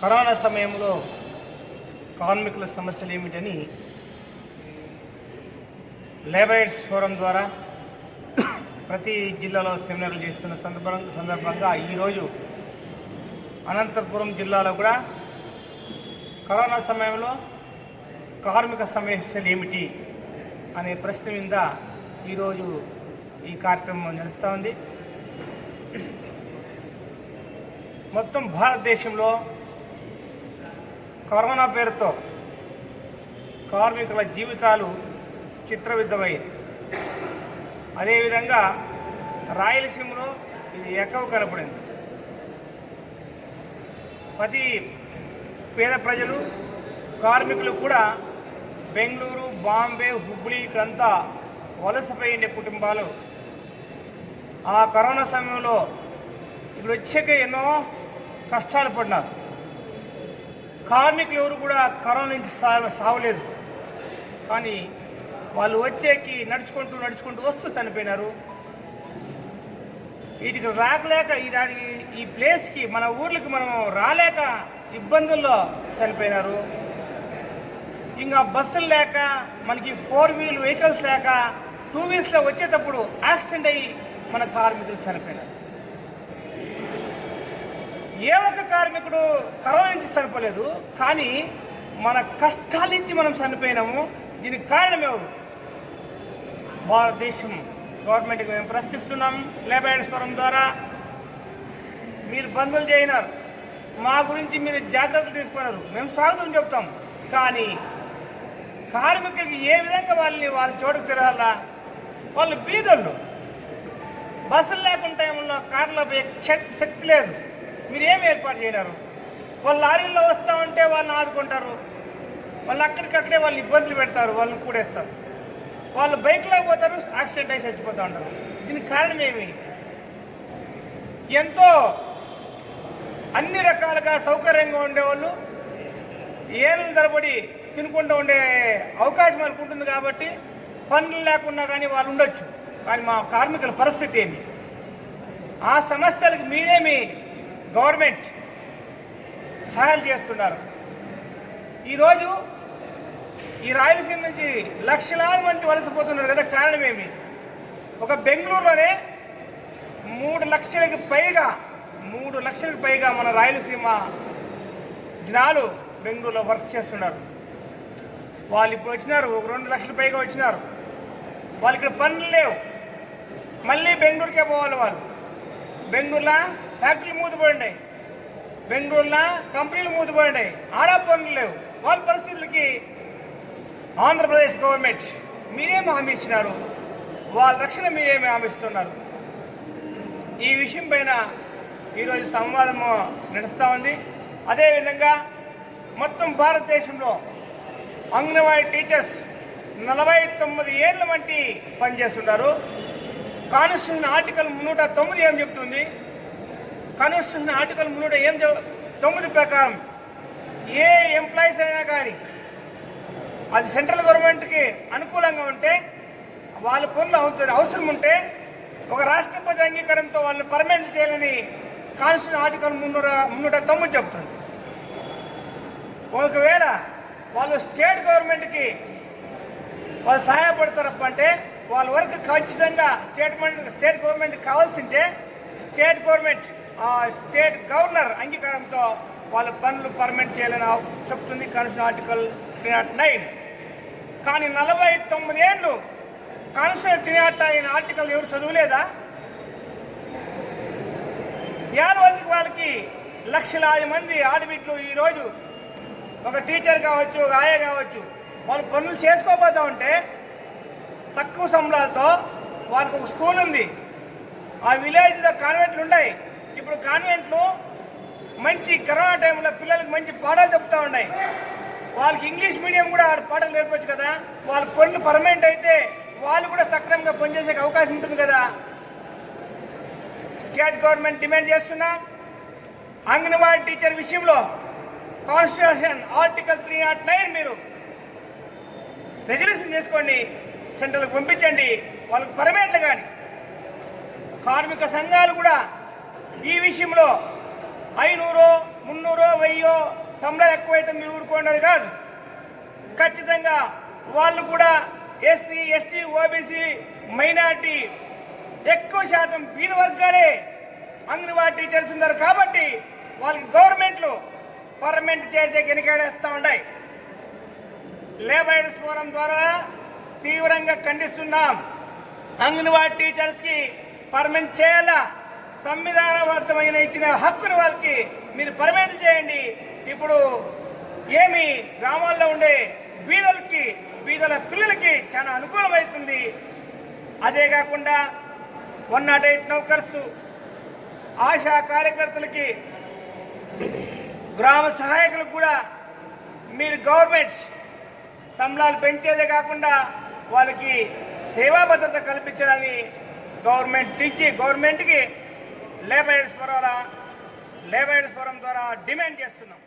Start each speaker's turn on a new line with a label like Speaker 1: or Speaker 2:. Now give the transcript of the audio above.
Speaker 1: Corona సమయంలో కార్మికుల సమస్యలు ఏమిటని లేబర్ రైట్స్ ఫోరం ద్వారా ప్రతి జిల్లాలో సెమినార్లు చేస్తున్న సందర్భంగా ఈరోజు అనంతపురం జిల్లాలో కూడా కరోనా సమయంలో కార్మిక సమస్యలు ఏమిటి అనే ప్రశ్న మీద ఈరోజు ఈ కార్యక్రమం నడుస్తూ ఉంది. మొత్తం భారతదేశంలో కరోనా పేరుతో కార్మికుల జీవితాలు చిత్రవిద్దమయ్యాయి. అదేవిధంగా రాయలసీమలో ఇది ఎక్కువ కనపడింది. ప్రతి పేద ప్రజలు కార్మికులు కూడా బెంగళూరు, బాంబే, హుబ్లీ ఇక్కడంతా వలసపోయిన కుటుంబాలు ఆ కరోనా సమయంలో ఇప్పుడు వచ్చాక ఎన్నో కష్టాలు పడినారు. కార్మికులు ఎవరు కూడా కరోనా నుంచి సావలేదు, కానీ వాళ్ళు వచ్చేకి నడుచుకుంటూ వస్తూ చనిపోయినారు. వీటికి రాకలేక ఈ ప్లేస్కి మన ఊర్లకి మనం రాలేక ఇబ్బందుల్లో చనిపోయినారు. ఇంకా బస్సులు లేక మనకి 4 వీల్ వెహికల్స్ లేక 2 వీల్స్లో వచ్చేటప్పుడు యాక్సిడెంట్ అయ్యి మన కార్మికులు చనిపోయినారు. ఏ ఒక్క కార్మికుడు కరోనా నుంచి చనిపోలేదు, కానీ మన కష్టాల నుంచి మనం చనిపోయినాము. దీనికి కారణం ఎవరు? భారతదేశం గవర్నమెంట్కి మేము ప్రశ్నిస్తున్నాం. లేబర్ రైట్స్ ఫోరం ద్వారా మీరు బంధువులు చేయనారు, మా గురించి మీరు జాగ్రత్తలు తీసుకున్నారు, మేము స్వాగతం చెప్తాం. కానీ కార్మికులకి ఏ విధంగా వాళ్ళ చోటుకు తిరగాలా? వాళ్ళు బీదోళ్ళు, బస్సులు లేకుండా టైంలో కార్లో శక్తి లేదు, మీరు ఏమి ఏర్పాటు చేయనారు? వాళ్ళు లారీల్లో వస్తూ ఉంటే వాళ్ళని ఆదుకుంటారు, వాళ్ళు అక్కడికక్కడే వాళ్ళు ఇబ్బందులు పెడతారు, వాళ్ళని కూడేస్తారు. వాళ్ళు బైక్లో పోతారు, యాక్సిడెంట్ అయి చచ్చిపోతూ ఉంటారు. దీనికి కారణం ఏమి? ఎంతో అన్ని రకాలుగా సౌకర్యంగా ఉండేవాళ్ళు ఏళ్ళ తరబడి తినుకుంటూ ఉండే అవకాశం వాళ్ళకు ఉంటుంది కాబట్టి పనులు లేకుండా కానీ వాళ్ళు ఉండొచ్చు. కానీ మా కార్మికుల పరిస్థితి ఏమి? ఆ సమస్యలకు మీరేమి గవర్నమెంట్ సహాయాలు చేస్తున్నారు? ఈరోజు ఈ రాయలసీమ నుంచి లక్షలాది మంది వలసపోతున్నారు కదా, కారణం ఏమి? ఒక బెంగళూరులోనే 3 లక్షలకు పైగా మన రాయలసీమ జనాలు బెంగళూరులో వర్క్ చేస్తున్నారు. వాళ్ళు ఇప్పుడు వచ్చినారు, 2 లక్షల పైగా వచ్చినారు. వాళ్ళు ఇక్కడ పనులు లేవు, మళ్ళీ బెంగళూరుకే పోవాలి. వాళ్ళు బెంగళూరులో ఫ్యాక్టరీలు మూతపడినాయి, బెంగళూరులో కంపెనీలు మూతపడినాయి, ఆడ పనులు లేవు. వాళ్ళ పరిస్థితులకి ఆంధ్రప్రదేశ్ గవర్నమెంట్ మీరేమి హామీ ఇచ్చినారు? వాళ్ళ రక్షణ మీరేమి హామీ ఇస్తున్నారు? ఈ విషయం పైన ఈరోజు సంవాదం నడుస్తూ ఉంది. అదేవిధంగా మొత్తం భారతదేశంలో అంగన్వాడీ టీచర్స్ 49 ఏళ్ల వంటి పనిచేస్తున్నారు. కాన్స్టిట్యూషన్ ఆర్టికల్ 309 ఏం చెప్తుంది? కాన్స్టిట్యూషన్ ఆర్టికల్ 309 ప్రకారం ఏ ఎంప్లాయీస్ అయినా కానీ అది సెంట్రల్ గవర్నమెంట్కి అనుకూలంగా ఉంటే, వాళ్ళ పనులు అవసరం ఉంటే ఒక రాష్ట్రపతి అంగీకారంతో వాళ్ళని పర్మనెంట్ చేయాలని కాన్స్టిట్యూషన్ ఆర్టికల్ 309 చెప్తుంది. ఒకవేళ వాళ్ళు స్టేట్ గవర్నమెంట్కి వాళ్ళు సహాయపడతారప్ప అంటే వాళ్ళ వరకు ఖచ్చితంగా స్టేట్ గవర్నమెంట్ కావాల్సింటే స్టేట్ గవర్నమెంట్ ఆ స్టేట్ గవర్నర్ అంగీకారంతో వాళ్ళ పనులు పర్మనెంట్ చేయాలని చెప్తుంది కాన్స్టిట్యూషన్ ఆర్టికల్ 309. కానీ 49 ఏళ్ళు కాన్స్టిట్యూషన్ 309 ఆర్టికల్ ఎవరు చదువులేదా? వాళ్ళకి లక్షలాది మంది ఆడబిడ్డలు ఈరోజు ఒక టీచర్ కావచ్చు, ఒక ఆయా కావచ్చు, వాళ్ళు పనులు చేసుకోబోతా ఉంటే తక్కువ సంబళాలతో వాళ్ళకి ఒక స్కూల్ ఉంది. ఆ విలేజ్లో కాన్వెంట్లు ఉన్నాయి. ఇప్పుడు కాన్వెంట్లు మంచి కరోనా టైంలో పిల్లలకు మంచి పాఠాలు చెప్తా ఉన్నాయి. వాళ్ళకి ఇంగ్లీష్ మీడియం కూడా పాఠాలు నేర్పచ్చు కదా. వాళ్ళ పనులు పర్మనెంట్ అయితే వాళ్ళు కూడా సక్రమంగా పనిచేసే అవకాశం ఉంటుంది కదా. స్టేట్ గవర్నమెంట్ డిమాండ్ చేస్తున్నా అంగన్వాడీ టీచర్ విషయంలో కాన్స్టిట్యూషన్ ఆర్టికల్ 309 మీరు రెజల్యూషన్ చేసుకోండి, సెంట్రల్కి పంపించండి. వాళ్ళకి పర్మనెంట్లు కానీ కార్మిక సంఘాలు కూడా ఈ విషయంలో 500 300 1000 సంబళాలు ఎక్కువైతే మీరు ఊరుకోండి కాదు. ఖచ్చితంగా వాళ్ళు కూడా ఎస్సీ ఎస్టీ ఓబీసీ మైనార్టీ ఎక్కువ శాతం బీద వర్గాలే అంగన్వాడీ టీచర్స్ ఉన్నారు కాబట్టి వాళ్ళకి గవర్నమెంట్లు పర్మనెంట్ చేసే వెనకాడేస్తూ ఉన్నాయి. లేబర్ ఫోరం ద్వారా తీవ్రంగా ఖండిస్తున్నాం. అంగన్వాడీ టీచర్స్ కి పర్మనెంట్ చేయాలా, సంవిధానబద్ధమైన ఇచ్చిన హక్కును వాళ్ళకి మీరు పర్మనెంట్ చేయండి. ఇప్పుడు ఏమి గ్రామాల్లో ఉండే బీదల పిల్లలకి చాలా అనుకూలమవుతుంది. అదే కాకుండా 108 నౌకర్స్ ఆశా కార్యకర్తలకి గ్రామ సహాయకులకు కూడా మీరు గవర్నమెంట్ సంబళాలు పెంచేదే కాకుండా వాళ్ళకి సేవా భద్రత కల్పించాలని గవర్నమెంట్కి లేబర్ ఫోరం ద్వారా డిమాండ్ చేస్తున్నాం.